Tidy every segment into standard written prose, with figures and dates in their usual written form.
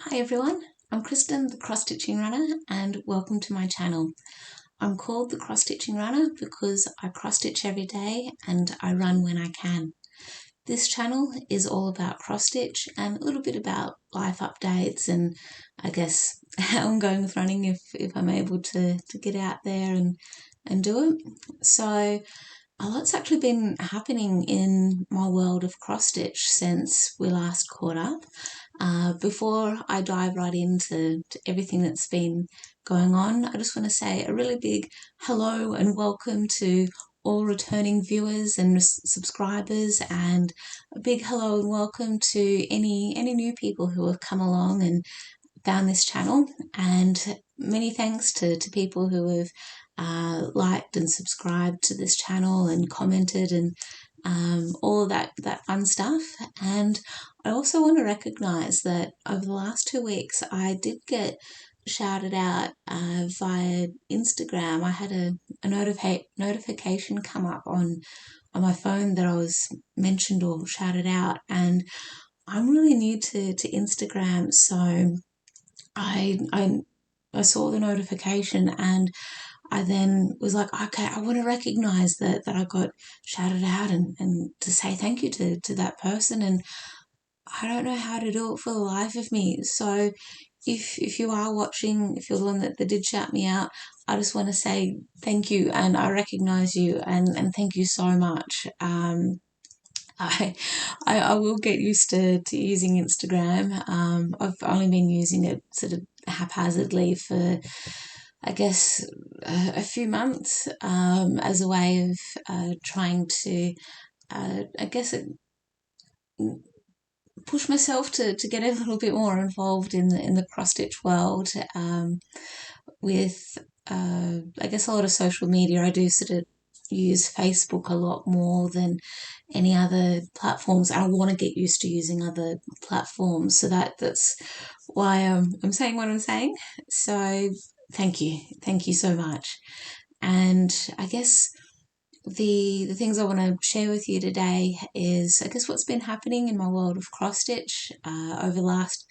Hi everyone, I'm Kristen, the cross stitching runner, and welcome to my channel. I'm called the cross stitching runner because I cross stitch every day and I run when I can. This channel is all about cross stitch and a little bit about life updates and I guess how I'm going with running if I'm able to get out there and do it. So a lot's actually been happening in my world of cross stitch since we last caught up. Before I dive right into everything that's been going on, I just want to say a really big hello and welcome to all returning viewers and subscribers, and a big hello and welcome to any new people who have come along and found this channel, and many thanks to people who have liked and subscribed to this channel and commented and all of that fun stuff. And I also want to recognise that over the last 2 weeks I did get shouted out via Instagram. I had a notification come up on my phone that I was mentioned or shouted out, and I'm really new to Instagram, so I saw the notification and I then was like, okay, I want to recognize that I got shouted out and to say thank you to that person. And I don't know how to do it for the life of me. So if you are watching, if you're the one that did shout me out, I just want to say thank you and I recognize you and thank you so much. I, I will get used to using Instagram. I've only been using it sort of haphazardly for, I guess, a few months as a way of trying to, I guess, push myself to get a little bit more involved in the cross stitch world with, I guess, a lot of social media. I do sort of use Facebook a lot more than any other platforms. I want to get used to using other platforms, so that's why I'm saying what I'm saying. So thank you so much. And I guess the things I want to share with you today is, I guess, what's been happening in my world of cross stitch over the last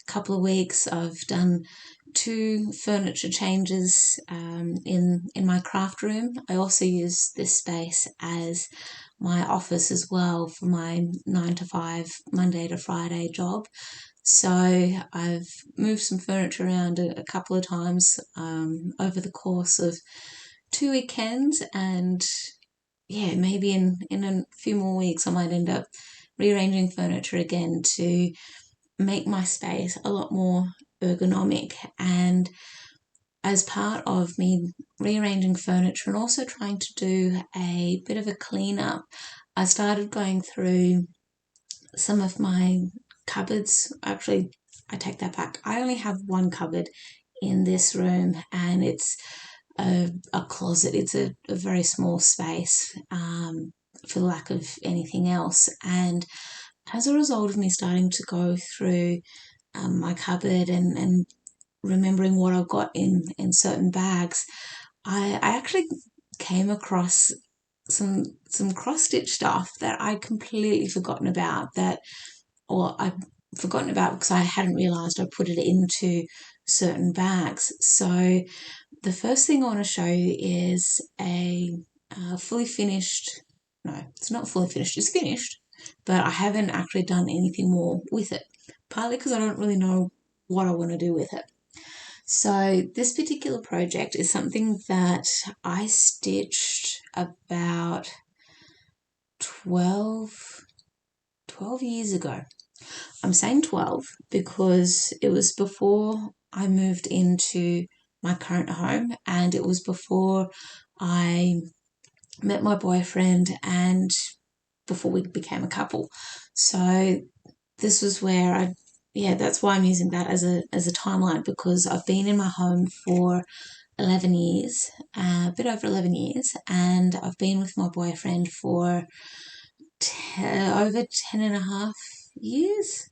couple of weeks. I've done 2 furniture changes in my craft room. I also use this space as my office as well for my 9 to 5 Monday to Friday job. So I've moved some furniture around a couple of times over the course of 2 weekends, and yeah, maybe in a few more weeks I might end up rearranging furniture again to make my space a lot more ergonomic. And as part of me rearranging furniture and also trying to do a bit of a cleanup, I started going through some of my cupboards. Actually, I take that back. I only have one cupboard in this room and it's a closet. It's a very small space for lack of anything else. And as a result of me starting to go through my cupboard and remembering what I've got in certain bags, I actually came across some cross stitch stuff that I'd completely forgotten about, or I'd forgotten about because I hadn't realised I put it into certain bags. So the first thing I want to show you is a fully finished, no, it's not fully finished, it's finished, but I haven't actually done anything more with it, partly because I don't really know what I want to do with it. So this particular project is something that I stitched about 12 years ago. I'm saying 12 because it was before I moved into my current home and it was before I met my boyfriend and before we became a couple. So this was where that's why I'm using that as a timeline, because I've been in my home for 11 years, a bit over 11 years, and I've been with my boyfriend for over 10 and a half years.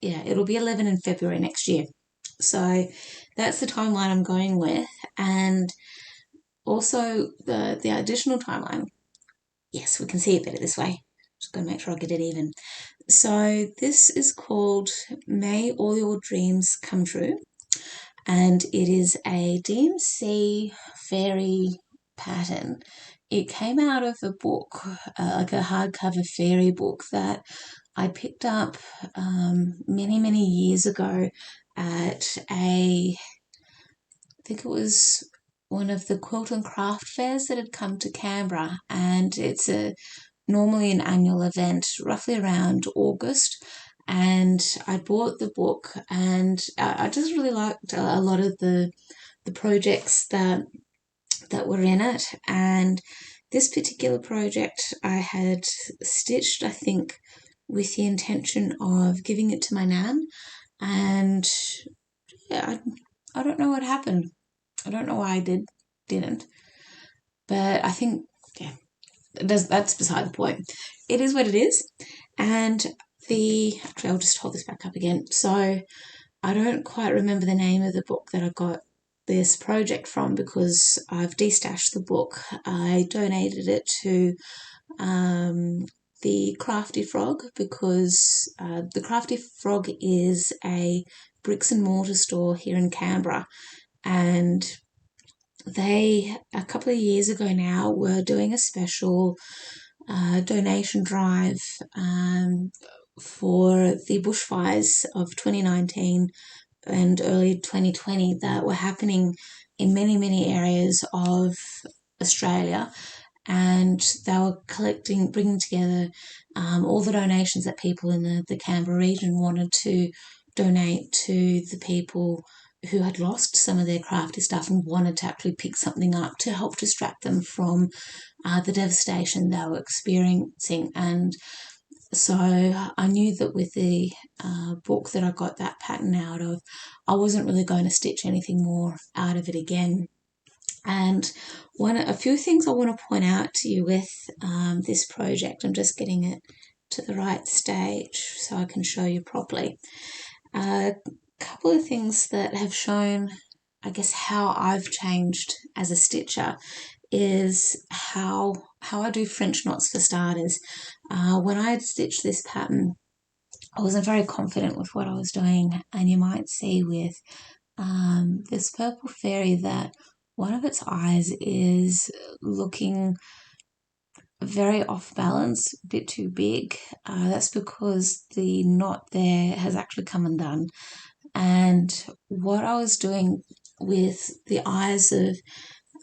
Yeah, it'll be 11 in February next year. So that's the timeline I'm going with. And also the additional timeline, yes, we can see it better this way. Just going to make sure I get it even. So this is called May All Your Dreams Come True, and it is a DMC fairy pattern. It came out of a book, like a hardcover fairy book that I picked up many, many years ago at I think it was one of the quilt and craft fairs that had come to Canberra, and it's normally an annual event, roughly around August. And I bought the book, and I just really liked a lot of the projects that were in it. And this particular project I had stitched, I think, with the intention of giving it to my nan. And yeah, I don't know what happened. I don't know why I didn't. But I think, yeah, that's beside the point. It is what it is. And actually, I'll just hold this back up again. So I don't quite remember the name of the book that I got this project from because I've destashed the book. I donated it to the Crafty Frog because the Crafty Frog is a bricks and mortar store here in Canberra, and they, a couple of years ago now, were doing a special donation drive for the bushfires of 2019 and early 2020 that were happening in many, many areas of Australia. And they were bringing together all the donations that people in the Canberra region wanted to donate to the people who had lost some of their crafty stuff and wanted to actually pick something up to help distract them from the devastation they were experiencing. And so I knew that with the book that I got that pattern out of, I wasn't really going to stitch anything more out of it again. And a few things I want to point out to you with this project, I'm just getting it to the right stage so I can show you properly. A couple of things that have shown, I guess, how I've changed as a stitcher is how I do French knots for starters. When I had stitched this pattern, I wasn't very confident with what I was doing, and you might see with this purple fairy that one of its eyes is looking very off balance, a bit too big. That's because the knot there has actually come undone. And what I was doing with the eyes of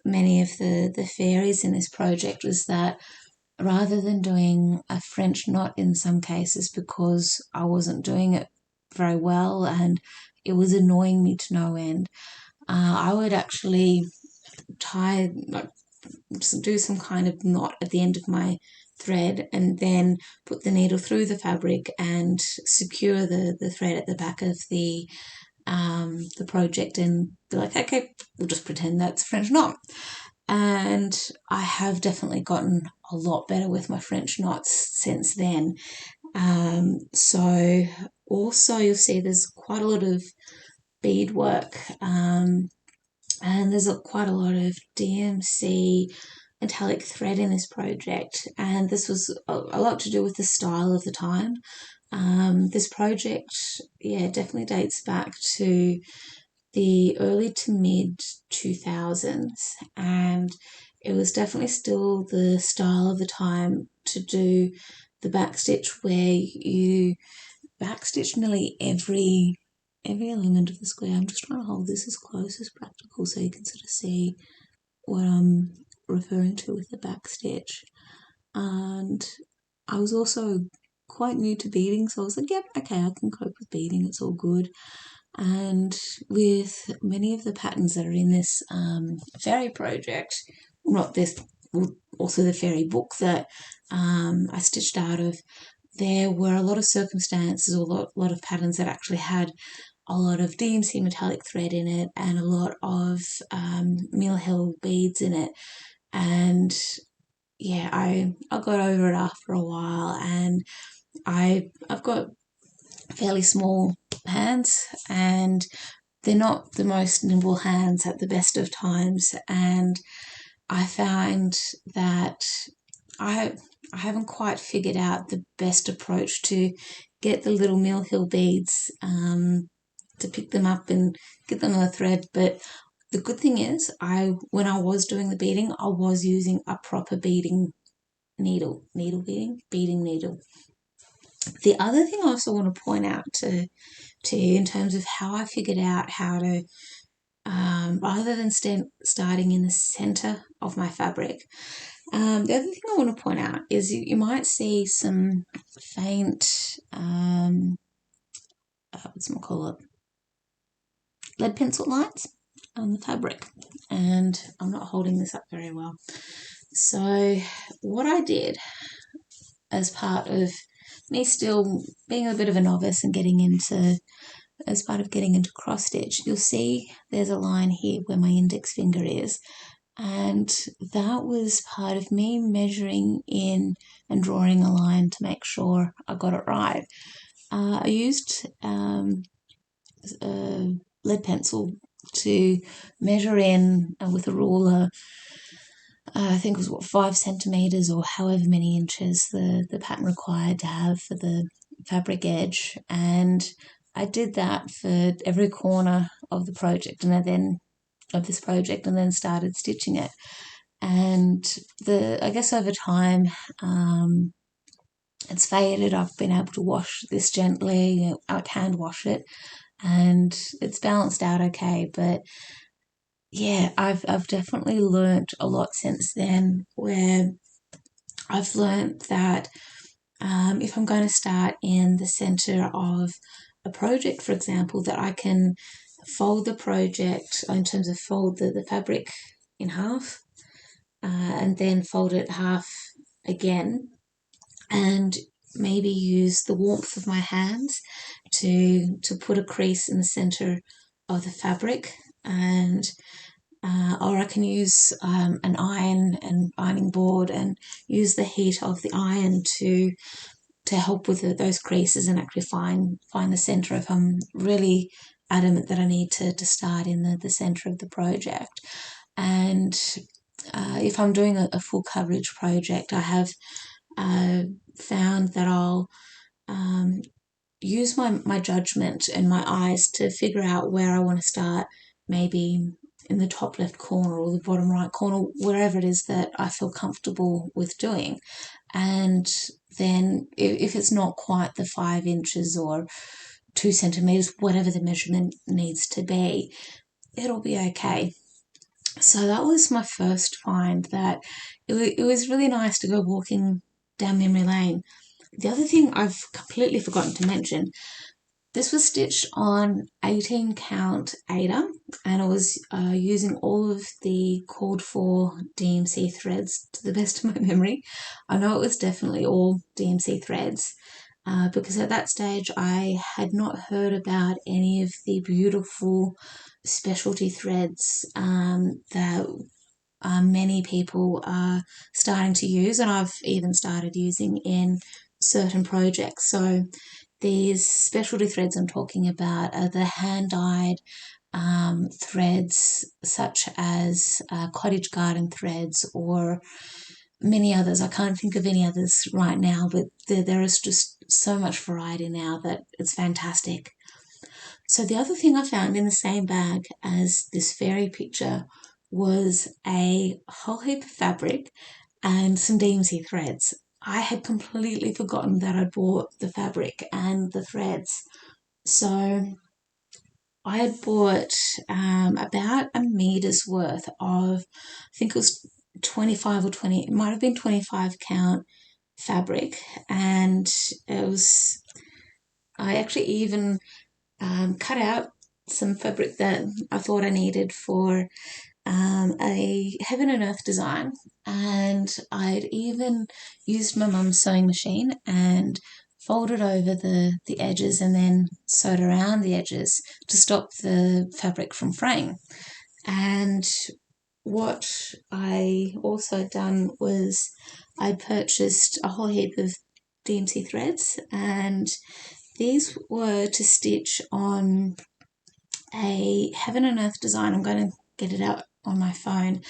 many of the fairies in this project was that rather than doing a French knot in some cases because I wasn't doing it very well and it was annoying me to no end, I would actually do some kind of knot at the end of my thread and then put the needle through the fabric and secure the thread at the back of the project and be like, okay, we'll just pretend that's French knot. And I have definitely gotten a lot better with my French knots since then. So also you'll see there's quite a lot of beadwork and there's quite a lot of DMC metallic thread in this project, and this was a lot to do with the style of the time. This project, yeah, definitely dates back to the early to mid 2000s, and it was definitely still the style of the time to do the backstitch where you backstitch nearly every element of the square. I'm just trying to hold this as close as practical so you can sort of see what I'm referring to with the backstitch. And I was also quite new to beading, so I was like, yep, okay, I can cope with beading, it's all good. And with many of the patterns that are in this fairy project, not this, also the fairy book that I stitched out of, there were a lot of circumstances or a lot of patterns that actually had a lot of DMC metallic thread in it and a lot of Mill Hill beads in it. And yeah, I got over it after a while, and I've got fairly small hands and they're not the most nimble hands at the best of times, and I find that I I haven't quite figured out the best approach to get the little Mill Hill beads, to pick them up and get them on a thread. But the good thing is, when I was doing the beading, I was using a proper beading beading needle. The other thing I also want to point out to you in terms of how I figured out how to, rather than starting in the center of my fabric, the other thing I want to point out is you might see some faint, what's it called, lead pencil lines on the fabric, and I'm not holding this up very well. So what I did, as part of me still being a bit of a novice and as part of getting into cross stitch, you'll see there's a line here where my index finger is, and that was part of me measuring in and drawing a line to make sure I got it right. I used lead pencil to measure in with a ruler. I think it was 5 centimeters or however many inches the pattern required to have for the fabric edge, and I did that for every corner of the project, and then started stitching it. And I guess over time, it's faded. I've been able to wash this gently. I hand wash it, and it's balanced out okay. But yeah, I've definitely learnt a lot since then, where I've learnt that if I'm going to start in the center of a project, for example, that I can fold the project in terms of fold the fabric in half, and then fold it half again, and maybe use the warmth of my hands to put a crease in the center of the fabric, and or I can use an ironing board and use the heat of the iron to help with those creases and actually find the center if I'm really adamant that I need to start in the center of the project. And if I'm doing a full coverage project, I have found that I'll use my judgment and my eyes to figure out where I want to start, maybe in the top left corner or the bottom right corner, wherever it is that I feel comfortable with doing. And then if it's not quite the 5 inches or 2 centimeters, whatever the measurement needs to be, it'll be okay. So that was my first find, that it was really nice to go walking down memory lane. The other thing I've completely forgotten to mention, this was stitched on 18 count Aida, and I was using all of the called for DMC threads to the best of my memory. I know it was definitely all DMC threads, because at that stage I had not heard about any of the beautiful specialty threads that many people are starting to use, and I've even started using in certain projects. So these specialty threads I'm talking about are the hand-dyed threads, such as cottage garden threads or many others. I can't think of any others right now, but there is just so much variety now that it's fantastic. So the other thing I found in the same bag as this fairy picture was a whole heap of fabric and some DMC threads. I had completely forgotten that I'd bought the fabric and the threads. So I had bought about a meter's worth of, I think it was 25 or 20, it might have been 25 count fabric. And I actually even cut out some fabric that I thought I needed for a heaven and earth design, and I'd even used my mum's sewing machine and folded over the edges and then sewed around the edges to stop the fabric from fraying. And what I also done was I purchased a whole heap of DMC threads, and these were to stitch on a heaven and earth design. I'm going to get it out on my phone.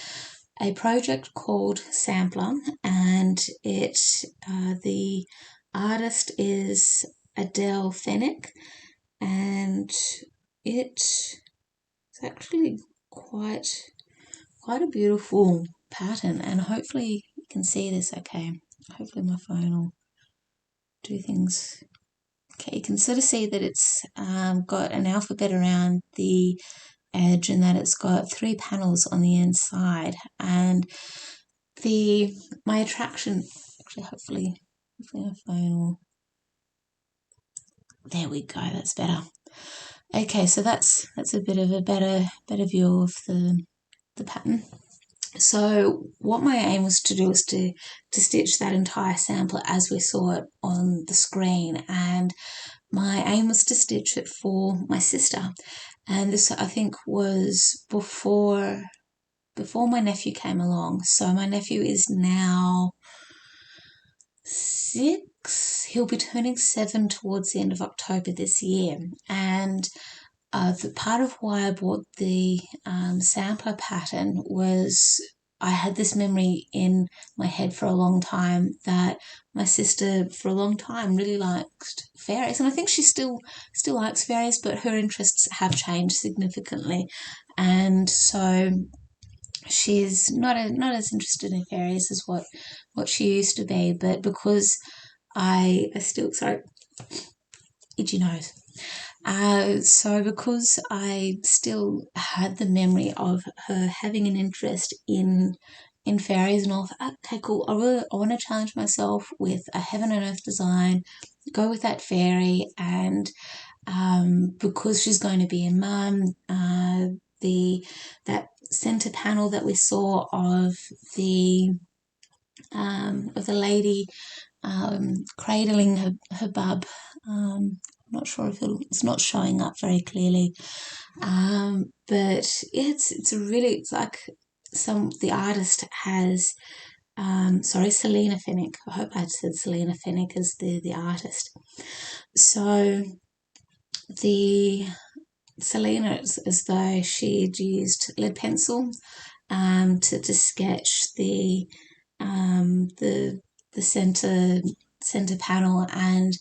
a project called Sampler, and the artist is Adele Fennick, and it's actually quite a beautiful pattern, and hopefully you can see this okay. Hopefully my phone will do things. Okay, you can sort of see that it's got an alphabet around the edge and that it's got 3 panels on the inside, and my attraction, actually hopefully my phone will, there we go, that's better. Okay, so that's a bit of a better view of the pattern. So what my aim was to do was to stitch that entire sampler as we saw it on the screen, and my aim was to stitch it for my sister, and this I think was before my nephew came along. So my nephew is now 6. He'll be turning 7 towards the end of October this year, and the part of why I bought the sampler pattern was I had this memory in my head for a long time that my sister for a long time really liked fairies, and I think she still likes fairies, but her interests have changed significantly, and so she's not as interested in fairies as what she used to be. But because I still, sorry, itchy nose. So because I still had the memory of her having an interest in fairies, and all, okay, cool. I want to challenge myself with a heaven and earth design, go with that fairy, and because she's going to be a mum, that center panel that we saw of the lady cradling her bub. I'm not sure if it's not showing up very clearly, but yeah, it's like the artist has. Sorry, Selena Fennick. I hope I said Selena Fennick as the artist. So the Selena, as though she'd used lead pencil to sketch the center panel, and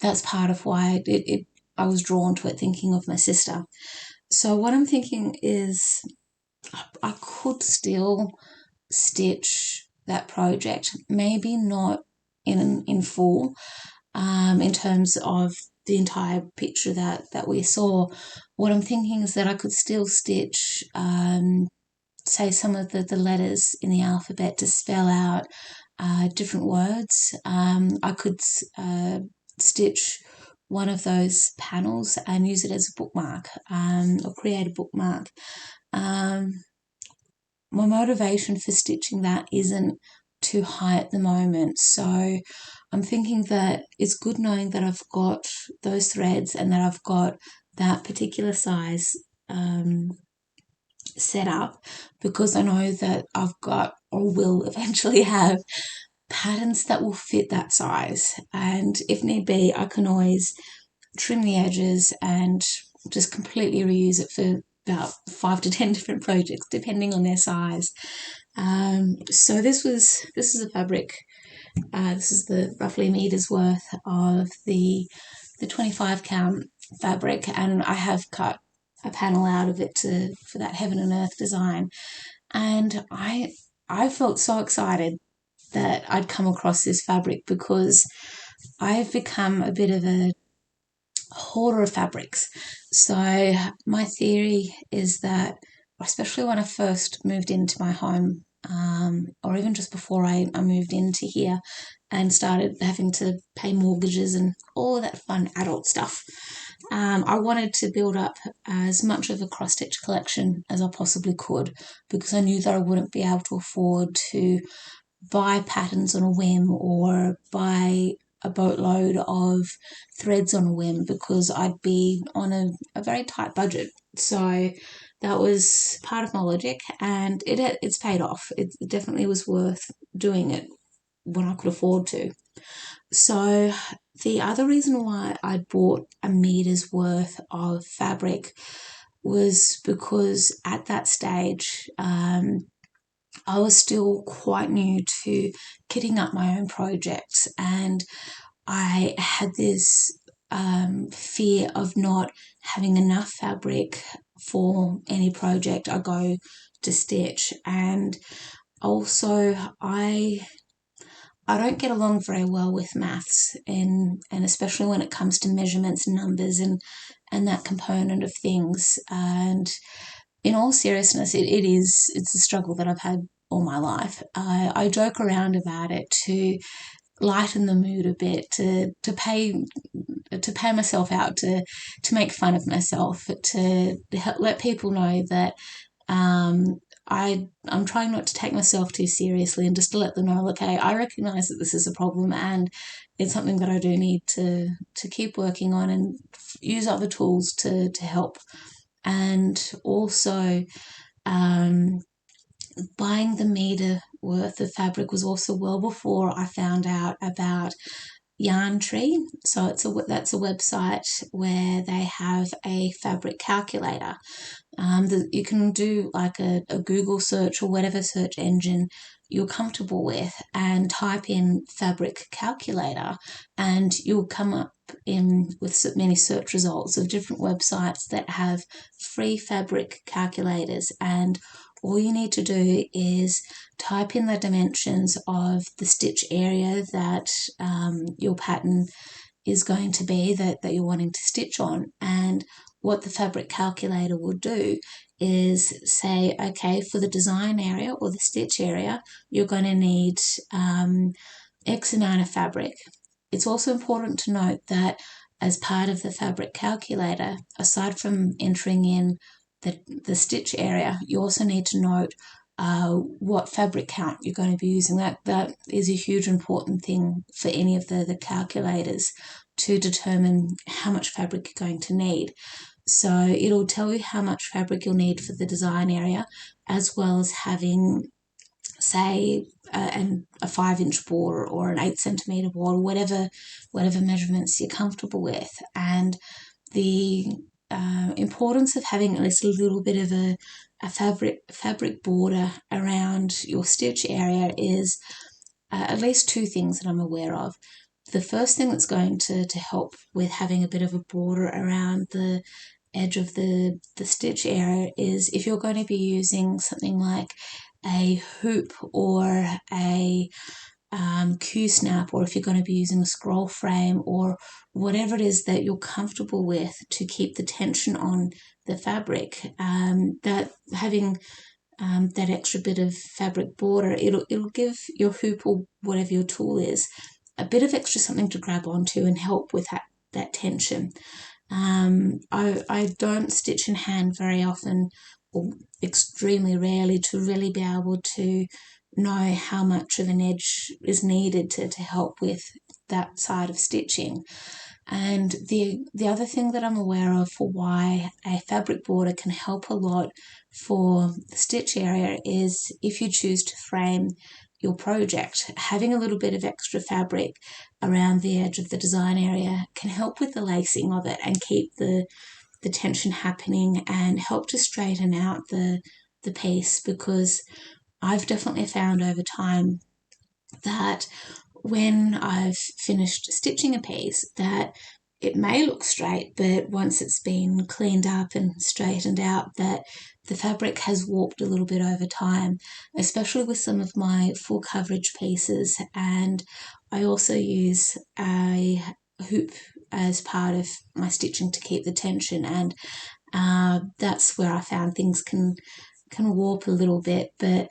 that's part of why I was drawn to it, thinking of my sister. So what I'm thinking is I could still stitch that project, maybe not in full, in terms of the entire picture that we saw. What I'm thinking is that I could still stitch, say, some of the letters in the alphabet to spell out different words. I could stitch one of those panels and use it as a bookmark, or create a bookmark. My motivation for stitching that isn't too high at the moment, so I'm thinking that it's good knowing that I've got those threads and that I've got that particular size set up, because I know that I've got, or will eventually have, patterns that will fit that size, and if need be I can always trim the edges and just completely reuse it for about 5 to 10 different projects depending on their size. So this is a fabric. This is the roughly meters worth of the 25 count fabric, and I have cut a panel out of it for that heaven and earth design, and I felt so excited that I'd come across this fabric, because I've become a bit of a hoarder of fabrics. So my theory is that, especially when I first moved into my home, or even just before I moved into here and started having to pay mortgages and all of that fun adult stuff, I wanted to build up as much of a cross-stitch collection as I possibly could, because I knew that I wouldn't be able to afford to buy patterns on a whim or buy a boatload of threads on a whim, because I'd be on a very tight budget. So that was part of my logic, and it's paid off. It definitely was worth doing it when I could afford to. So the other reason why I bought a meter's worth of fabric was because at that stage, I was still quite new to kitting up my own projects, and I had this fear of not having enough fabric for any project I go to stitch. And also, I don't get along very well with maths, and especially when it comes to measurements and numbers and that component of things. And in all seriousness, it's a struggle that I've had all my life. I joke around about it to lighten the mood a bit, to pay myself out, to make fun of myself, to let people know that um, I'm trying not to take myself too seriously, and just to let them know, okay, I recognise that this is a problem, and it's something that I do need to keep working on, and use other tools to help. And also, um, buying the meter worth of fabric was also well before I found out about Yarn Tree. So that's a website where they have a fabric calculator. You can do like a Google search or whatever search engine you're comfortable with, and type in fabric calculator, and you'll come up in with so many search results of different websites that have free fabric calculators. And all you need to do is type in the dimensions of the stitch area that your pattern is going to be, that you're wanting to stitch on. And what the fabric calculator will do is say, okay, for the design area or the stitch area, you're going to need X amount of fabric. It's also important to note that as part of the fabric calculator, aside from entering in the stitch area, you also need to note what fabric count you're going to be using. That is a huge important thing for any of the calculators, to determine how much fabric you're going to need. So it'll tell you how much fabric you'll need for the design area, as well as having, say, a 5-inch border or an 8 centimetre border, whatever measurements you're comfortable with. And the importance of having at least a little bit of a fabric border around your stitch area is at least two things that I'm aware of. The first thing that's going to help with having a bit of a border around the edge of the stitch area is if you're going to be using something like a hoop or a Q-snap, or if you're going to be using a scroll frame, or whatever it is that you're comfortable with to keep the tension on the fabric, that having that extra bit of fabric border, it'll give your hoop or whatever your tool is a bit of extra something to grab onto and help with that tension. I don't stitch in hand very often, or extremely rarely, to really be able to know how much of an edge is needed to help with that side of stitching. And the other thing that I'm aware of for why a fabric border can help a lot for the stitch area is if you choose to frame your project, having a little bit of extra fabric around the edge of the design area can help with the lacing of it and keep the tension happening, and help to straighten out the piece. Because I've definitely found over time that when I've finished stitching a piece, that it may look straight, but once it's been cleaned up and straightened out, that the fabric has warped a little bit over time, especially with some of my full coverage pieces. And I also use a hoop as part of my stitching to keep the tension, and that's where I found things can warp a little bit. But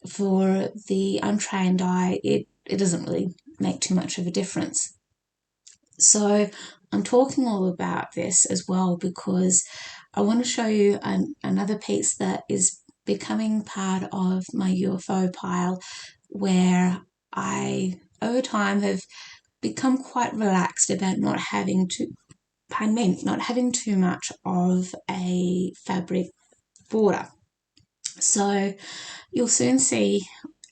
for the untrained eye, it doesn't really make too much of a difference. So I'm talking all about this as well because I want to show you another piece that is becoming part of my UFO pile, where I, over time, have become quite relaxed about not having too much of a fabric border. So you'll soon see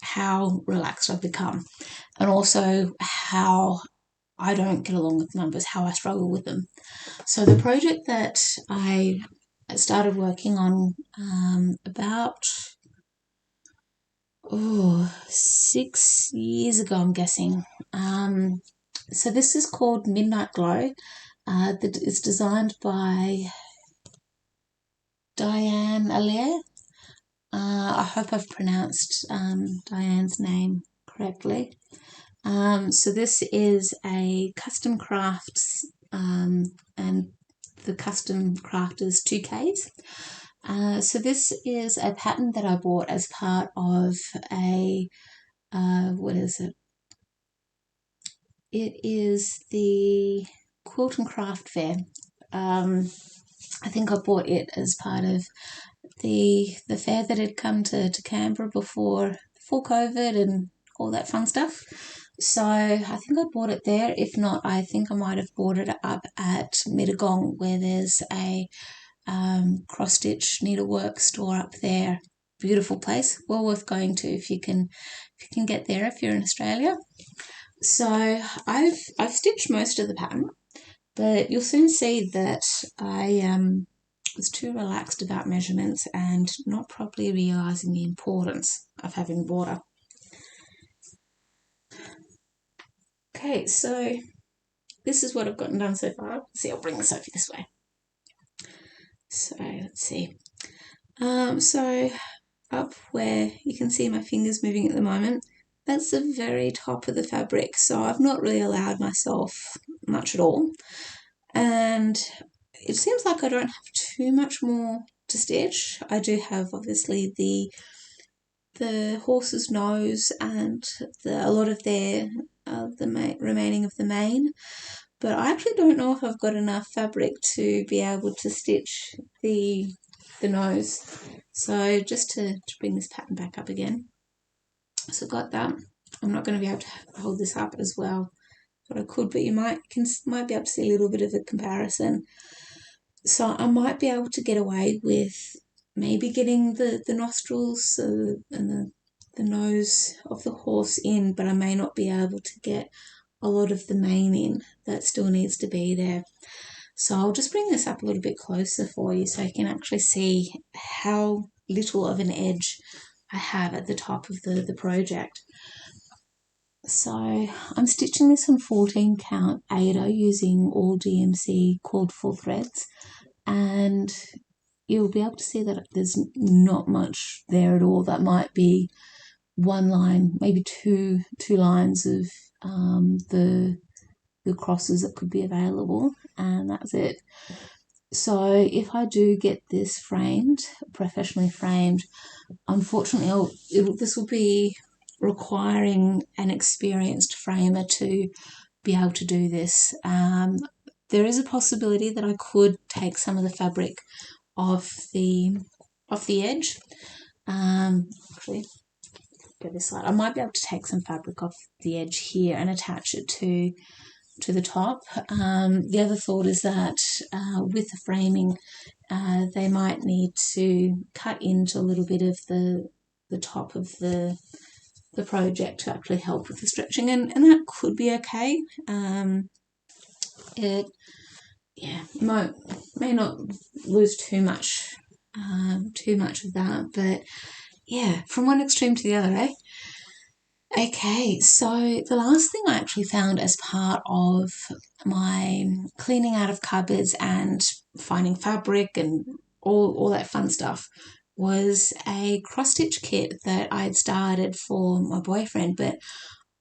how relaxed I've become, and also how I don't get along with numbers, how I struggle with them. So the project that I started working on about 6 years ago, I'm guessing. So this is called Midnight Glow. It's designed by Diane Allaire. I hope I've pronounced Diane's name correctly. So this is a custom crafts, and the custom craft is 2Ks. So this is a pattern that I bought as part of a, what is it? It is the Quilt and Craft Fair. I think I bought it as part of the fair that had come to Canberra before COVID and all that fun stuff. So I think I bought it there. If not, I think I might have bought it up at Mittagong, where there's a cross-stitch needlework store up there. Beautiful place, well worth going to if you can get there if you're in Australia. So I've stitched most of the pattern, but you'll soon see that I was too relaxed about measurements and not properly realising the importance of having border. Okay, so this is what I've gotten done so far. See, I'll bring Sophie this way. So let's see. So up where you can see my fingers moving at the moment, that's the very top of the fabric. So I've not really allowed myself much at all. And it seems like I don't have too much more to stitch. I do have obviously the horse's nose and a lot of the remaining of the mane, but I actually don't know if I've got enough fabric to be able to stitch the nose. So just to bring this pattern back up again. So I've got that. I'm not going to be able to hold this up as well, but I could, but you might be able to see a little bit of a comparison. So I might be able to get away with maybe getting the nostrils and the nose of the horse in, but I may not be able to get a lot of the mane in. That still needs to be there. So I'll just bring this up a little bit closer for you so you can actually see how little of an edge I have at the top of the project. So I'm stitching this on 14 count Aida using all DMC cord full threads, and you'll be able to see that there's not much there at all. That might be one line, maybe two lines of the crosses that could be available, and that's it. So if I do get this framed, professionally framed, unfortunately this will be requiring an experienced framer to be able to do this. There is a possibility that I could take some of the fabric off the edge. Actually, go this side. I might be able to take some fabric off the edge here and attach it to the top. The other thought is that with the framing, they might need to cut into a little bit of the top of the project to actually help with the stretching, and that could be okay. It may not lose too much of that, but yeah, from one extreme to the other, eh? Okay, so the last thing I actually found as part of my cleaning out of cupboards and finding fabric and all that fun stuff was a cross-stitch kit that I had started for my boyfriend, but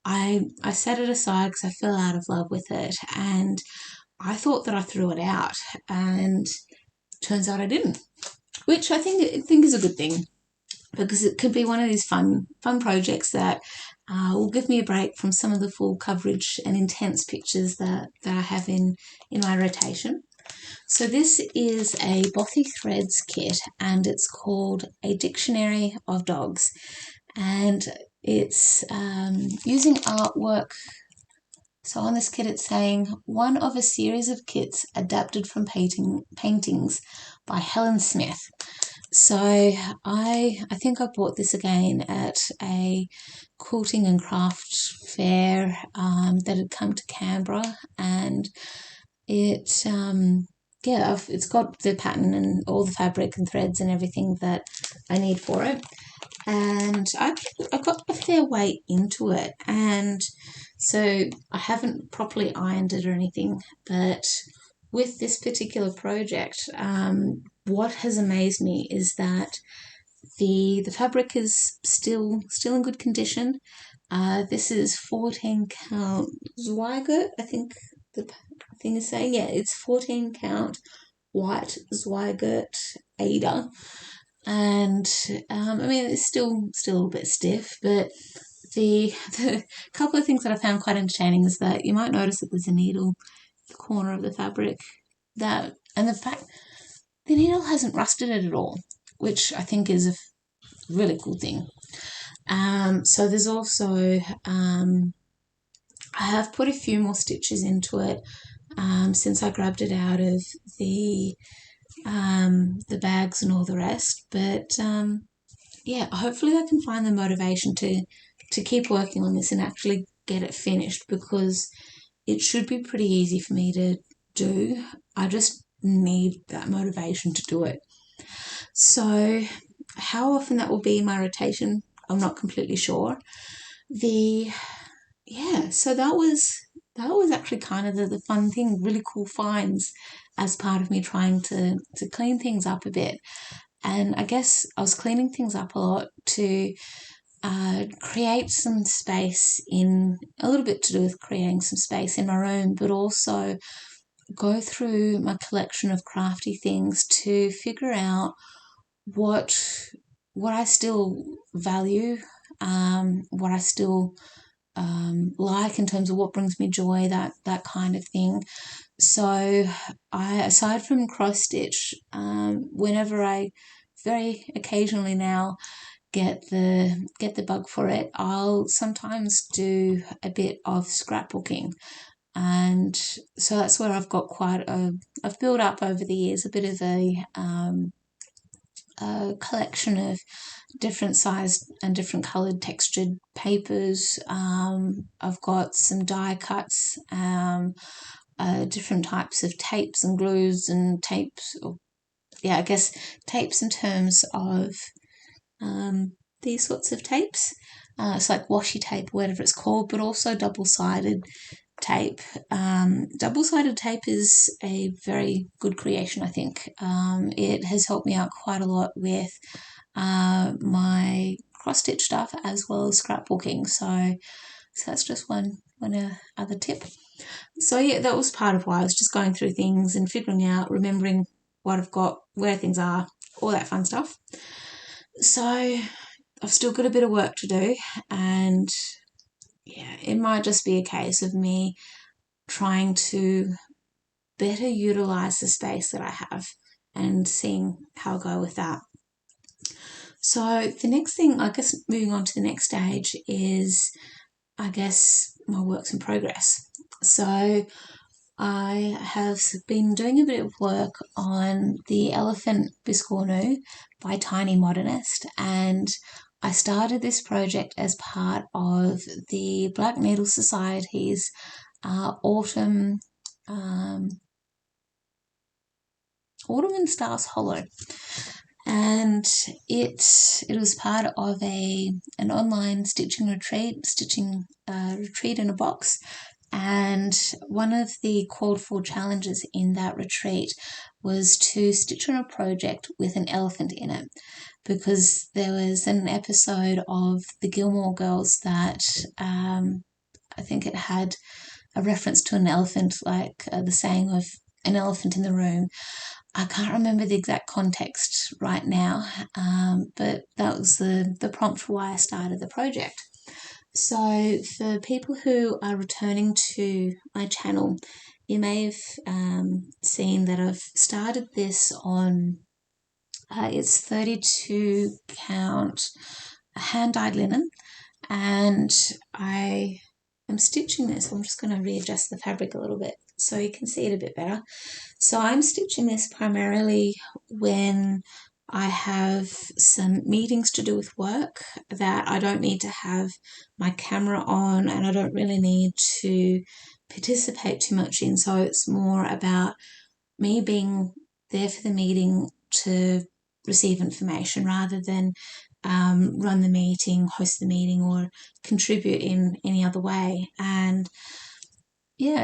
I set it aside because I fell out of love with it, and I thought that I threw it out, and turns out I didn't, which I think is a good thing, because it could be one of these fun projects that will give me a break from some of the full coverage and intense pictures that I have in my rotation. So this is a Bothy Threads kit, and it's called A Dictionary of Dogs, and it's using artwork. So on this kit it's saying, one of a series of kits adapted from paintings by Helen Smith. So I think I bought this again at a quilting and craft fair that had come to Canberra, and it's got the pattern and all the fabric and threads and everything that I need for it. and I got a fair weight into it, and so I haven't properly ironed it or anything, but with this particular project, what has amazed me is that the fabric is still in good condition. This is 14 count Zweigert, I think the thing is saying. Yeah, it's 14 count white Zweigert Ada, and I mean it's still a little bit stiff, but the couple of things that I found quite entertaining is that you might notice that there's a needle in the corner of the fabric, that and the fact the needle hasn't rusted it at all, which I think is a really cool thing. So there's also I have put a few more stitches into it since I grabbed it out of the bags and all the rest. But yeah, hopefully I can find the motivation to keep working on this and actually get it finished, because it should be pretty easy for me to do. I just need that motivation to do it. So how often that will be in my rotation, I'm not completely sure. The Yeah, so that was actually kind of the fun thing, really cool finds as part of me trying to clean things up a bit. And I guess I was cleaning things up a lot to create some space in a little bit to do with creating some space in my room, but also go through my collection of crafty things to figure out what what I still value, what I still like in terms of what brings me joy, that kind of thing. So aside from cross stitch, whenever I very occasionally now get the bug for it, I'll sometimes do a bit of scrapbooking. And so that's where I've built up over the years a bit of a collection of different sized and different coloured textured papers. I've got some die cuts, different types of tapes and glues and tapes, or yeah, I guess tapes in terms of these sorts of tapes. It's like washi tape, whatever it's called, but also double-sided tape. Double-sided tape is a very good creation, I think. It has helped me out quite a lot with my cross-stitch stuff as well as scrapbooking. So that's just one other tip. So yeah, that was part of why I was just going through things and figuring out, remembering what I've got, where things are, all that fun stuff. So I've still got a bit of work to do, and yeah, it might just be a case of me trying to better utilize the space that I have and seeing how I go with that. So the next thing, I guess, moving on to the next stage is, I guess, my works in progress. So I have been doing a bit of work on the Elephant Biscornu by Tiny Modernist, and I started this project as part of the Black Needle Society's Autumn and Stars Hollow, and it was part of an online stitching retreat in a box. And one of the called for challenges in that retreat was to stitch on a project with an elephant in it, because there was an episode of the Gilmore Girls that I think it had a reference to an elephant, like the saying of an elephant in the room. I can't remember the exact context right now, but that was the prompt for why I started the project. So for people who are returning to my channel, you may have seen that I've started this on, it's 32 count hand-dyed linen, and I am stitching this. I'm just going to readjust the fabric a little bit so you can see it a bit better. So I'm stitching this primarily when I have some meetings to do with work that I don't need to have my camera on and I don't really need to participate too much in. So it's more about me being there for the meeting to receive information rather than run the meeting, host the meeting, or contribute in any other way. And yeah,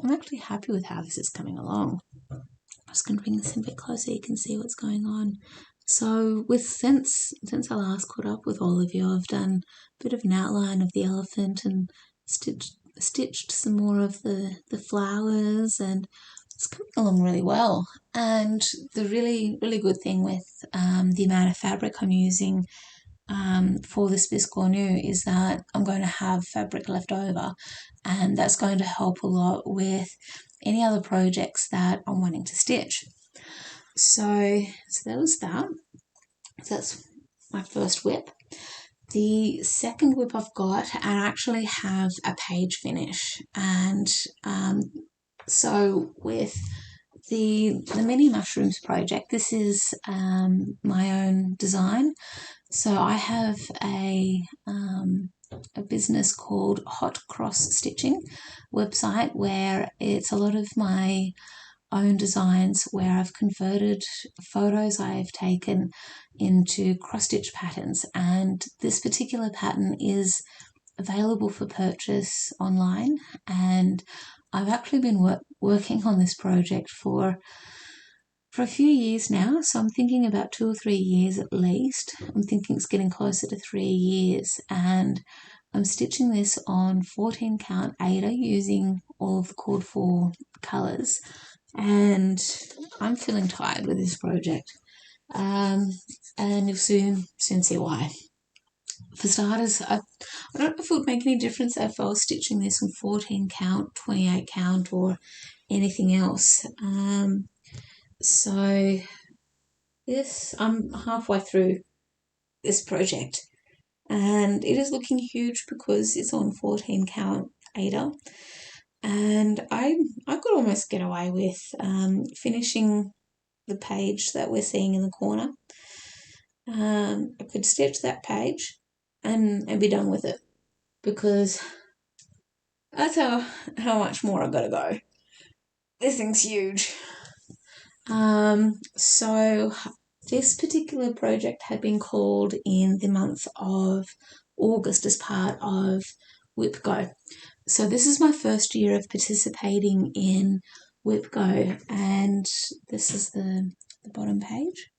I'm actually happy with how this is coming along. I'm just going to bring this in a bit closer so you can see what's going on. So since I last caught up with all of you, I've done a bit of an outline of the elephant and stitched some more of the flowers, and it's coming along really well. And the really, really good thing with the amount of fabric I'm using for this Biscornu is that I'm going to have fabric left over, and that's going to help a lot with any other projects that I'm wanting to stitch. So that was that. So that's my first whip. The second whip I've got, I actually have a page finish, and so with the mini mushrooms project, this is my own design. So I have a business called Hot Cross Stitching website, where it's a lot of my own designs where I've converted photos I've taken into cross stitch patterns, and this particular pattern is available for purchase online. And I've actually been working on this project for a few years now, so I'm thinking about 2 or 3 years at least. I'm thinking it's getting closer to 3 years, and I'm stitching this on 14 count Aida using all of the called for colours, and I'm feeling tired with this project, and you'll soon see why. For starters, I don't know if it would make any difference if I was stitching this on 14 count, 28 count, or anything else. So this, I'm halfway through this project, and it is looking huge because it's on 14 count Aida, and I could almost get away with finishing the page that we're seeing in the corner. I could stitch that page and be done with it, because that's how much more I've got to go. This thing's huge. So this particular project had been called in the month of August as part of WhipGo. So this is my first year of participating in WhipGo, and this is the bottom page.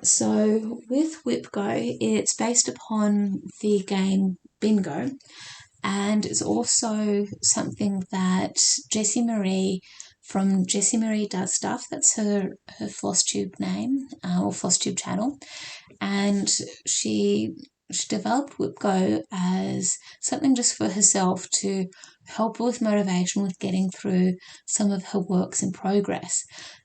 So with WhipGo, it's based upon the game Bingo, and it's also something that Jessie Marie from Jessie Marie Does Stuff, that's her Flosstube name, or Flosstube channel, and she developed WhipGo as something just for herself to help her with motivation with getting through some of her works in progress.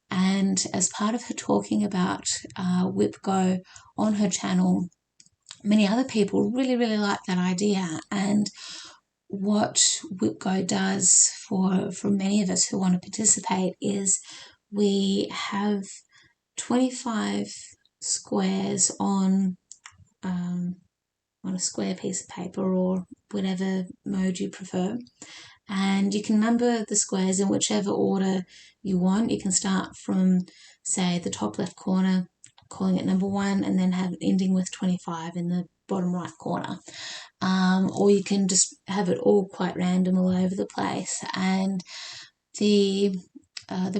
And as part of her talking about WhipGo on her channel, many other people really, really like that idea. And what WhipGo does for many of us who want to participate is we have 25 squares on a square piece of paper, or whatever mode you prefer, and you can number the squares in whichever order you want. You can start from, say, the top left corner, calling it number 1, and then have it ending with 25 in the bottom right corner. Or you can just have it all quite random all over the place. And the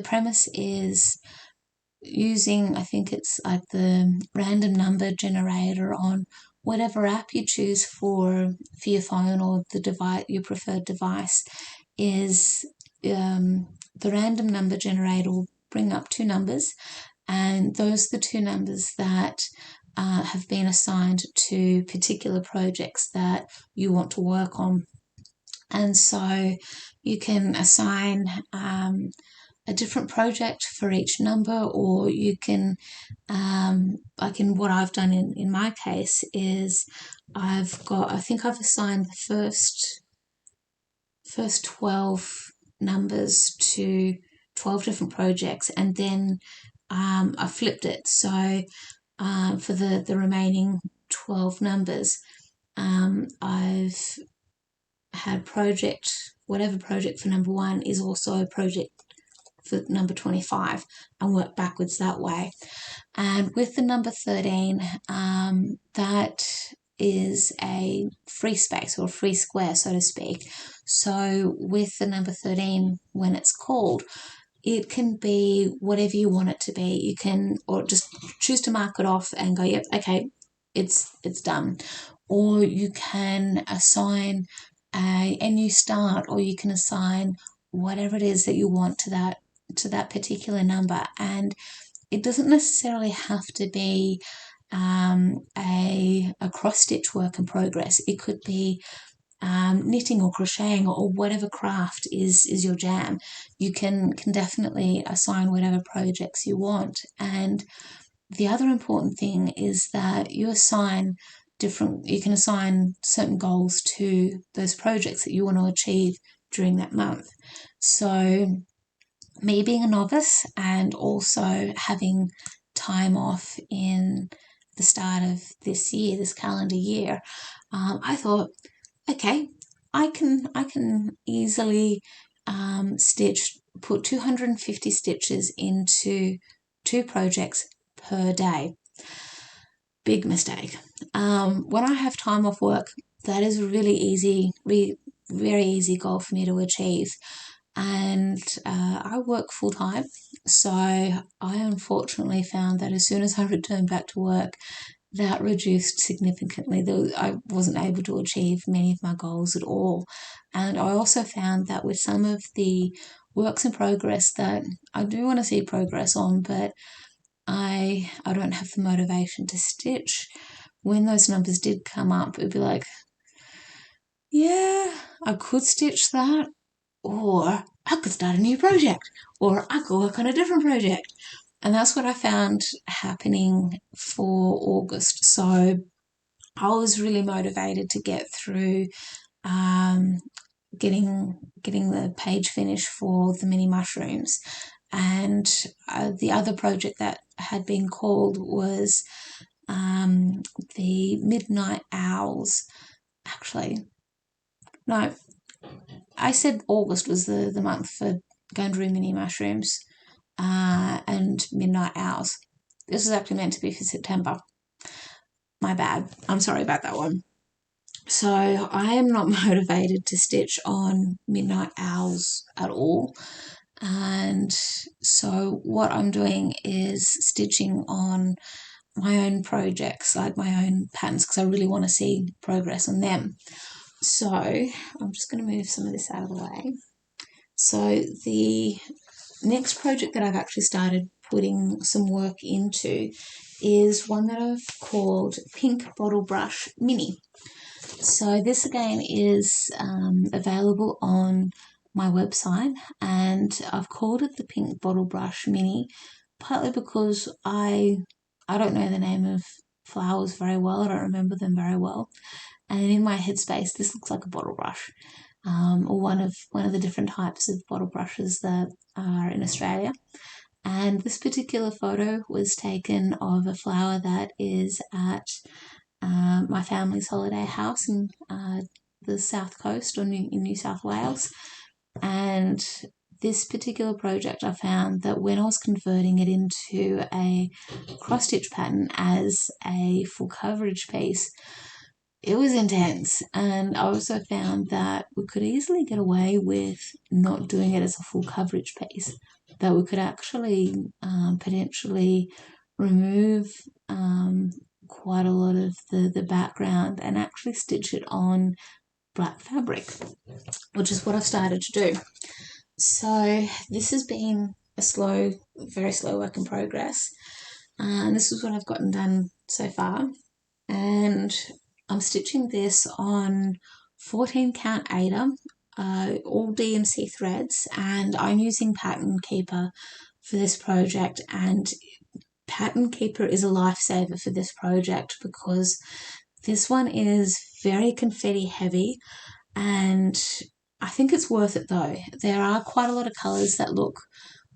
premise is using, I think it's like the random number generator on whatever app you choose for your phone, or the device, your preferred device, is the random number generator will bring up 2 numbers, and those are the 2 numbers that have been assigned to particular projects that you want to work on. And so you can assign a different project for each number, or you can, like in what I've done in my case is I think I've assigned the first 12 numbers to 12 different projects, and then I flipped it. So for the remaining 12 numbers, I've had whatever project for number 1 is also a project for number 25 and work backwards that way. And with the number 13, that is a free space or a free square, so to speak. So with the number 13, when it's called, it can be whatever you want it to be. You can, or just choose to mark it off and go, yep, okay, it's done. Or you can assign a new start, or you can assign whatever it is that you want to that particular number. And it doesn't necessarily have to be a cross stitch work in progress. It could be knitting or crocheting or whatever craft is your jam. You can definitely assign whatever projects you want. And the other important thing is that you can assign certain goals to those projects that you want to achieve during that month. So me being a novice and also having time off in the start of this calendar year, I thought, okay, I can easily put 250 stitches into 2 projects per day. Big mistake. When I have time off work, that is a really easy, very easy goal for me to achieve. And I work full time, so I unfortunately found that as soon as I returned back to work, that reduced significantly. I wasn't able to achieve many of my goals at all. And I also found that with some of the works in progress that I do want to see progress on, but I don't have the motivation to stitch, when those numbers did come up, it'd be like, yeah, I could stitch that, or I could start a new project, or I could work on a different project. And that's what I found happening for August. So I was really motivated to get through getting the page finished for the mini mushrooms. And the other project that had been called was the Midnight Owls. Actually, no, I said August was the month for Gundry mini mushrooms and Midnight Owls. This was actually meant to be for September. My bad. I'm sorry about that one. So I am not motivated to stitch on Midnight Owls at all. And so what I'm doing is stitching on my own projects, like my own patterns, because I really want to see progress on them. So I'm just going to move some of this out of the way. So the next project that I've actually started putting some work into is one that I've called Pink Bottle Brush Mini. So this again is available on my website, and I've called it the Pink Bottle Brush Mini partly because I don't know the name of flowers very well. I don't remember them very well, and in my headspace this looks like a bottle brush, or one of the different types of bottle brushes that are in Australia. And this particular photo was taken of a flower that is at my family's holiday house in the south coast, or in New South Wales. And this particular project, I found that when I was converting it into a cross stitch pattern as a full coverage piece, it was intense. And I also found that we could easily get away with not doing it as a full coverage piece, that we could actually potentially remove quite a lot of the background and actually stitch it on black fabric, which is what I've started to do. So this has been a very slow work in progress, and this is what I've gotten done so far. And I'm stitching this on 14 count Aida, all DMC threads, and I'm using Pattern Keeper for this project. And Pattern Keeper is a lifesaver for this project because this one is very confetti heavy, and I think it's worth it though. There are quite a lot of colours that look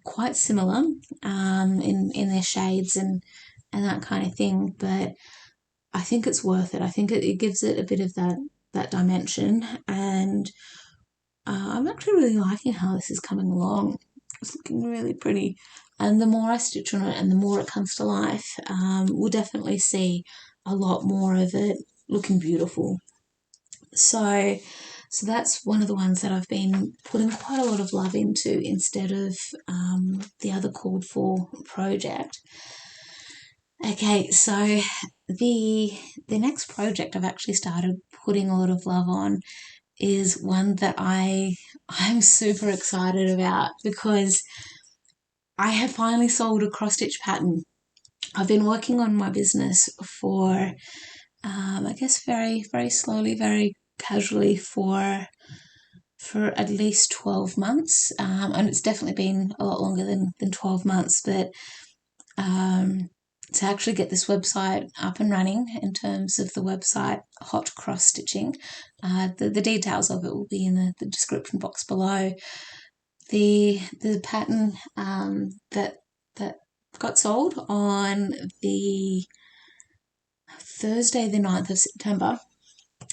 quite similar in their shades and that kind of thing, but I think it's worth it. I think it gives it a bit of that dimension, and I'm actually really liking how this is coming along. It's looking really pretty. And the more I stitch on it and the more it comes to life, we'll definitely see a lot more of it looking beautiful. So that's one of the ones that I've been putting quite a lot of love into instead of the other called for project. Okay, so the next project I've actually started putting a lot of love on is one that I'm super excited about because I have finally sold a cross stitch pattern. I've been working on my business for I guess very slowly, very casually for at least 12 months, and it's definitely been a lot longer than 12 months, but to actually get this website up and running in terms of the website hot cross stitching, the details of it will be in the description box below. The pattern that got sold on the Thursday the 9th of September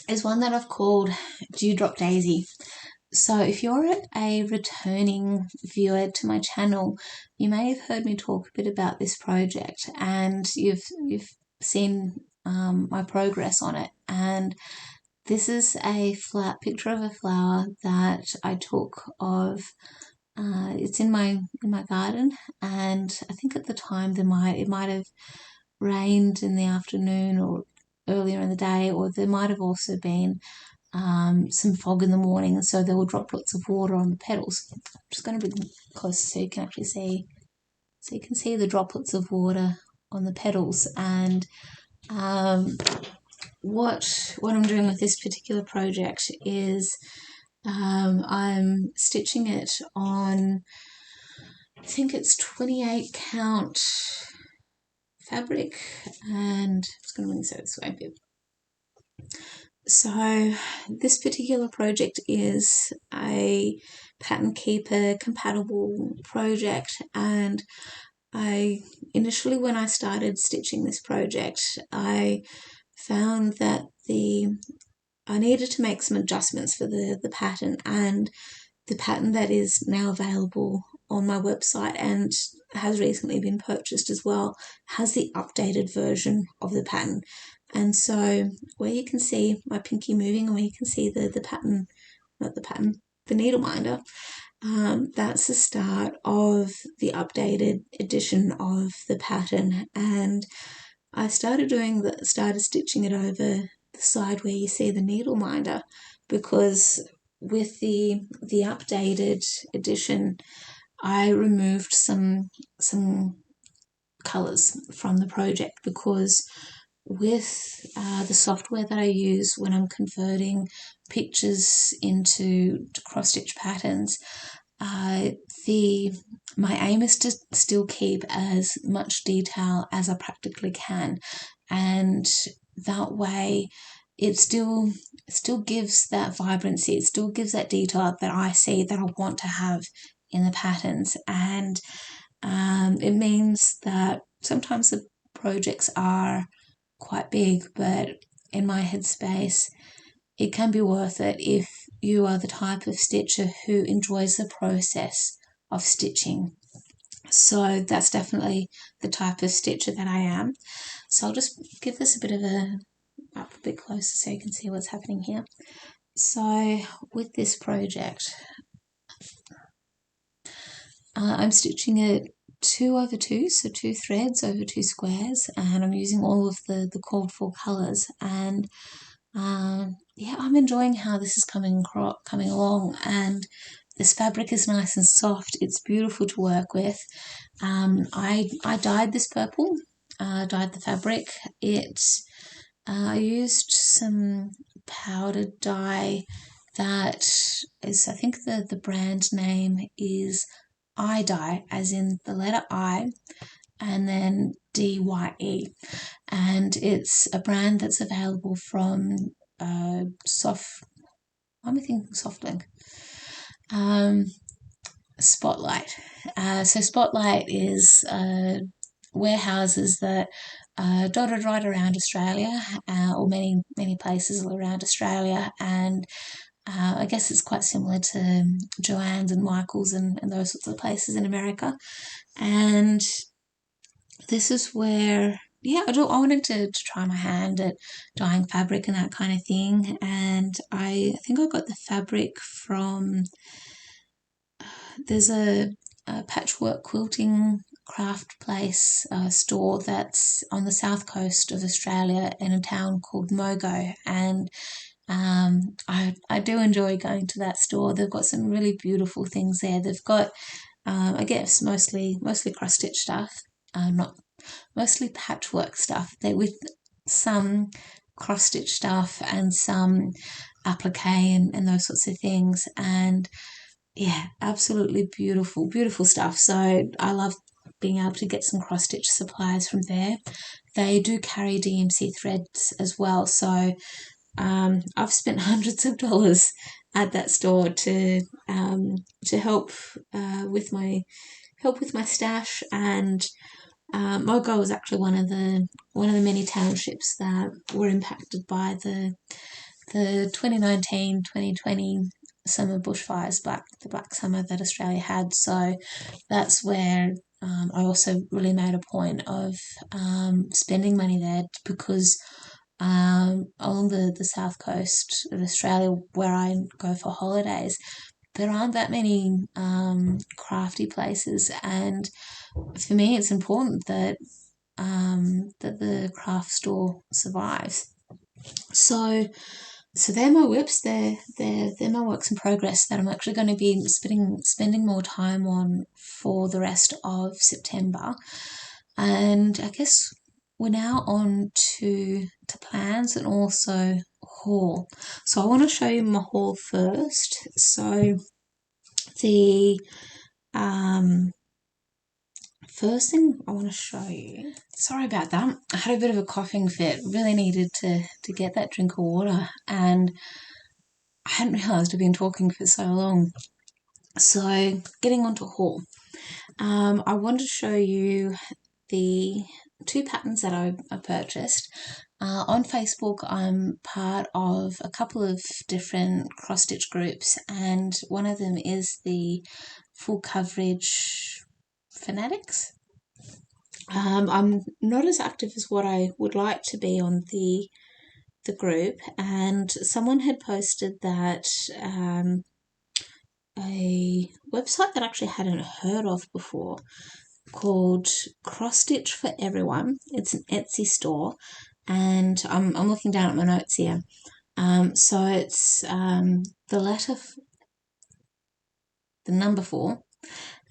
is one that I've called Dewdrop Daisy. So if you're a returning viewer to my channel, you may have heard me talk a bit about this project, and you've seen my progress on it. And this is a flat picture of a flower that I took of. It's in my garden, and I think at the time it might have rained in the afternoon or earlier in the day, or there might have also been some fog in the morning, and so there were droplets of water on the petals. I'm just going to bring them closer so you can actually see. So you can see the droplets of water on the petals. And what I'm doing with this particular project is I'm stitching it on, I think it's 28 count fabric, and I'm just going to bring this over this way a bit. So this particular project is a Pattern Keeper compatible project, and I initially, when I started stitching this project, I found that I needed to make some adjustments for the pattern, and the pattern that is now available on my website and has recently been purchased as well has the updated version of the pattern. And so where you can see my pinky moving, or where you can see the pattern, not the pattern, the needle minder, that's the start of the updated edition of the pattern. And I started stitching it over the side where you see the needle minder, because with the updated edition, I removed some colours from the project, because with the software that I use when I'm converting pictures into cross stitch patterns, my aim is to still keep as much detail as I practically can, and that way it still gives that vibrancy, it still gives that detail that I see that I want to have in the patterns. And it means that sometimes the projects are quite big, but in my headspace, it can be worth it if you are the type of stitcher who enjoys the process of stitching. So that's definitely the type of stitcher that I am. So I'll just give this a bit of up a bit closer so you can see what's happening here. So with this project, I'm stitching it 2/2, so 2 threads over 2 squares, and I'm using all of the called for colours. And yeah, I'm enjoying how this is coming along, and this fabric is nice and soft. It's beautiful to work with. I dyed this purple, dyed the fabric. I used some powdered dye that is, I think the brand name is I dye, as in the letter I, and then DYE. And it's a brand that's available from Softlink. Spotlight. So Spotlight is warehouses that are dotted right around Australia, or many places around Australia, and I guess it's quite similar to Joann's and Michael's and those sorts of places in America. And this is where, yeah, I wanted to try my hand at dyeing fabric and that kind of thing. And I think I got the fabric from, there's a patchwork quilting craft place store that's on the south coast of Australia in a town called Mogo. And I do enjoy going to that store. They've got some really beautiful things there. They've got, I guess, mostly cross stitch stuff, not mostly patchwork stuff. They with some cross stitch stuff and some applique and those sorts of things. And yeah, absolutely beautiful, beautiful stuff. So I love being able to get some cross stitch supplies from there. They do carry DMC threads as well. So I've spent hundreds of dollars at that store to help with my stash. And Mogo was actually one of the many townships that were impacted by the 2019-2020 summer bushfires, the Black Summer that Australia had. So that's where I also really made a point of spending money there, because on the south coast of Australia, where I go for holidays, there aren't that many crafty places, and for me, it's important that that the craft store survives. So, so they're my whips. They're my works in progress that I'm actually going to be spending more time on for the rest of September. And I guess we're now on to plans and also haul. So I want to show you my haul first. So the first thing I want to show you, sorry about that, I had a bit of a coughing fit, really needed to get that drink of water, and I hadn't realised I'd been talking for so long. So getting on to haul, I wanted to show you the two patterns that I purchased. On Facebook, I'm part of a couple of different cross stitch groups, and one of them is the Full Coverage Fanatics. I'm not as active as what I would like to be on the group, and someone had posted that a website that I actually hadn't heard of before, called Cross Stitch for Everyone. It's an Etsy store, and I'm looking down at my notes here. So it's the the number 4,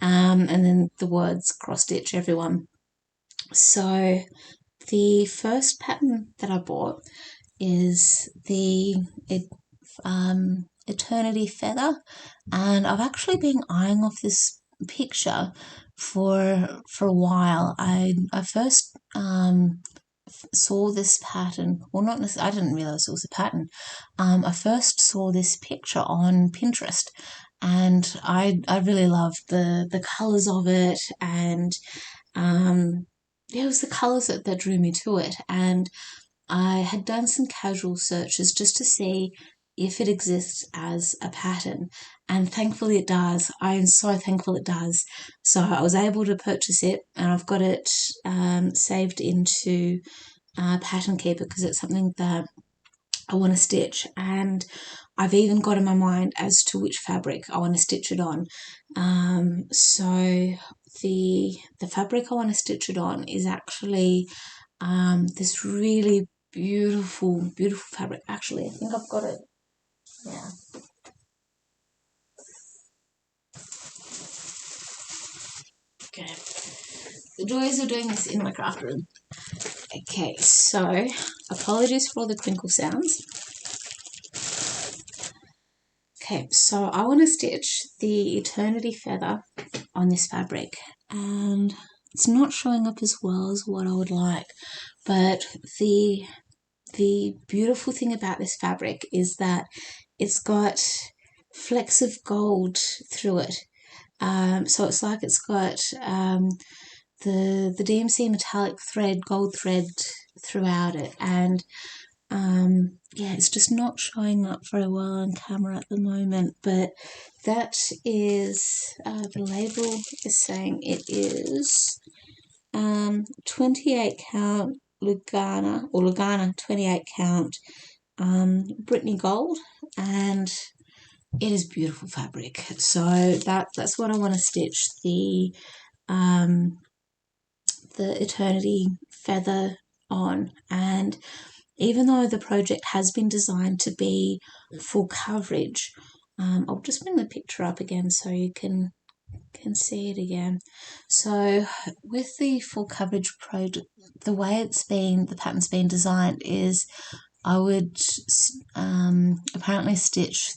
and then the words Cross Stitch Everyone. So the first pattern that I bought is the Eternity Feather, and I've actually been eyeing off this picture for a while. I first saw this pattern, well, not necessarily, I didn't realize it was a pattern. I first saw this picture on Pinterest, and I really loved the colors of it, and it was the colors that drew me to it. And I had done some casual searches just to see if it exists as a pattern, and thankfully it does. I am so thankful it does. So I was able to purchase it, and I've got it saved into Pattern Keeper, because it's something that I want to stitch, and I've even got in my mind as to which fabric I want to stitch it on. So the fabric I want to stitch it on is actually this really beautiful fabric. Actually, I think I've got it now. Okay, the joys of doing this in my craft room. Okay, so apologies for all the crinkle sounds. Okay, so I want to stitch the Eternity Feather on this fabric, and it's not showing up as well as what I would like, but the beautiful thing about this fabric is that it's got flecks of gold through it. So it's like it's got the DMC metallic thread, gold thread throughout it, and yeah, it's just not showing up very well on camera at the moment, but that is, the label is saying it is 28 count Lugana 28 count Brittany Gold, and it is beautiful fabric. So that's what I want to stitch the Eternity feather on. And even though the project has been designed to be full coverage, I'll just bring the picture up again so you can see it again. So with the full coverage project, the way the pattern's been designed is I would apparently stitch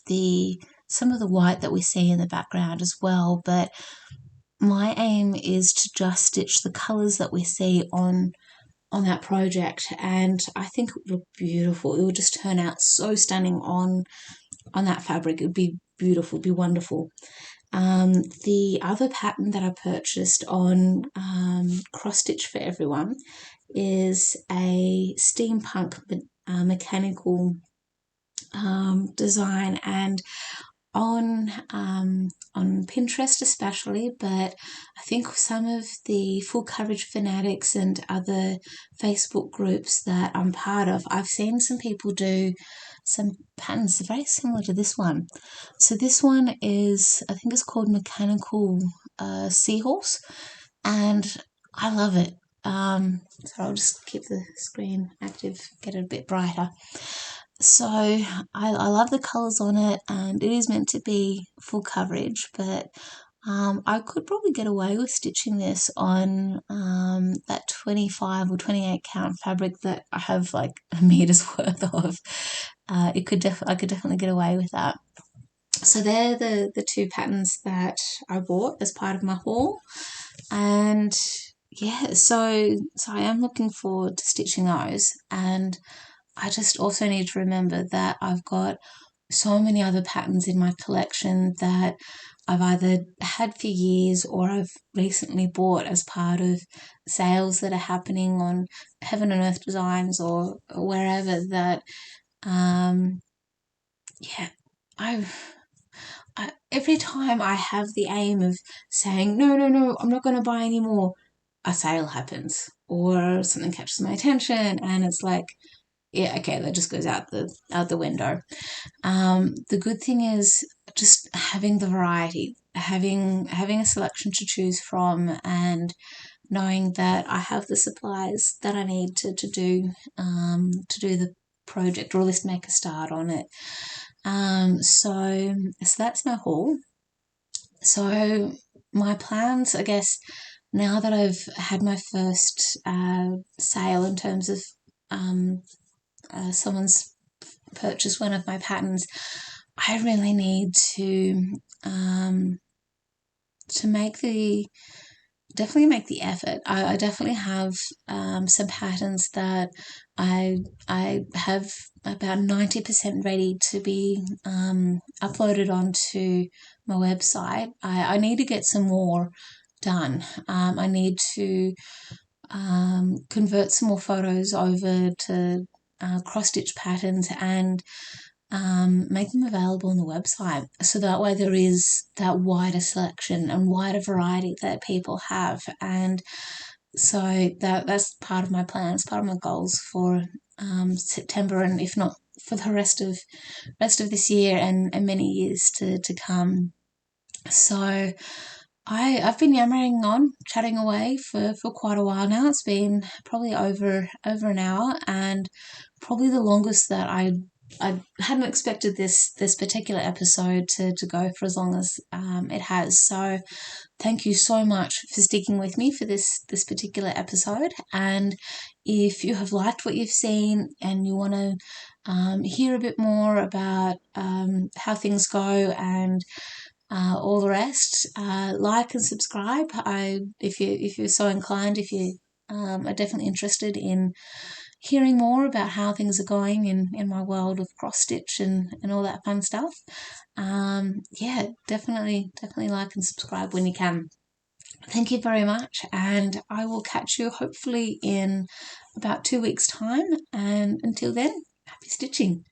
some of the white that we see in the background as well, but my aim is to just stitch the colours that we see on that project, and I think it would look beautiful. It would just turn out so stunning on that fabric. It would be beautiful, it'd be wonderful. The other pattern that I purchased on Cross Stitch for Everyone is a steampunk mechanical design, and on Pinterest especially, but I think some of the full coverage fanatics and other Facebook groups that I'm part of, I've seen some people do some patterns very similar to this one. So this one is, I think it's called Mechanical Seahorse, and I love it. So I'll just keep the screen active, get it a bit brighter. So I love the colours on it, and it is meant to be full coverage, but I could probably get away with stitching this on that 25 or 28 count fabric that I have like a meter's worth of. I could definitely get away with that. So they're the two patterns that I bought as part of my haul, and yeah, so I am looking forward to stitching those. And I just also need to remember that I've got so many other patterns in my collection that I've either had for years or I've recently bought as part of sales that are happening on Heaven and Earth Designs or wherever that, yeah, every time I have the aim of saying, no, I'm not going to buy any more, a sale happens or something catches my attention and it's like, yeah, okay, that just goes out the window. The good thing is just having the variety, having a selection to choose from, and knowing that I have the supplies that I need to do the project, or at least make a start on it. So that's my haul. So my plans, I guess, now that I've had my first sale in terms of someone's purchased one of my patterns, I really need to definitely make the effort. I definitely have some patterns that I have about 90% ready to be uploaded onto my website. I need to get some more done. I need to convert some more photos over to cross stitch patterns and make them available on the website, so that way there is that wider selection and wider variety that people have. And so that's part of my plans, part of my goals for September, and if not for the rest of this year and many years to come. So I've been yammering on, chatting away for quite a while now. It's been probably over an hour, and probably the longest that I hadn't expected this particular episode to go for as long as it has. So thank you so much for sticking with me for this particular episode. And if you have liked what you've seen and you want to hear a bit more about how things go and all the rest, like and subscribe. If you're so inclined, if you are definitely interested in hearing more about how things are going in my world of cross stitch and all that fun stuff, yeah, definitely like and subscribe when you can. Thank you very much, and I will catch you hopefully in about 2 weeks' time. And until then, happy stitching.